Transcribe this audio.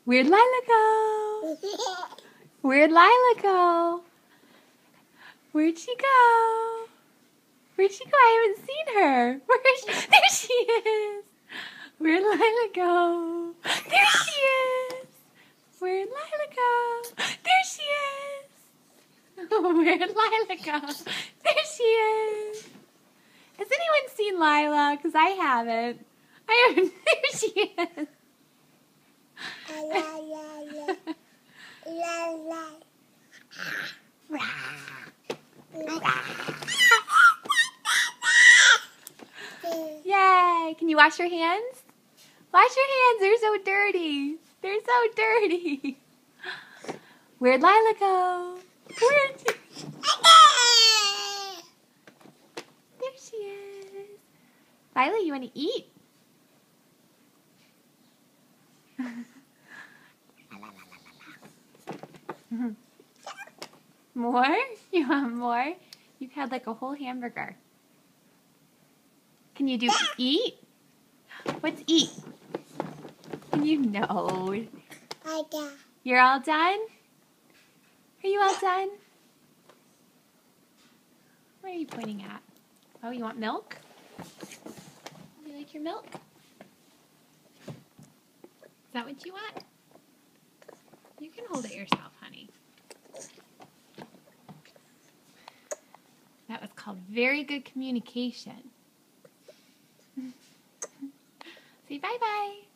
Where'd Lila go? Where'd Lila go? Where'd she go? Where'd she go? I haven't seen her. There she is. Where'd Lila go? There she is. Where'd Lila go? There she is. Where'd Lila go? There she is. Has anyone seen Lila? Because I haven't. There she is. Yay! Can you wash your hands? Wash your hands. They're so dirty. They're so dirty. Where'd Lila go? Where'd she? There she is. Lila, you want to eat? More? You want more? You've had like a whole hamburger. Can you do eat? What's eat? You know. You're all done? Are you all done? What are you pointing at? Oh, you want milk? You like your milk? Is that what you want? You can hold it yourself, honey. That was called very good communication. Say bye-bye.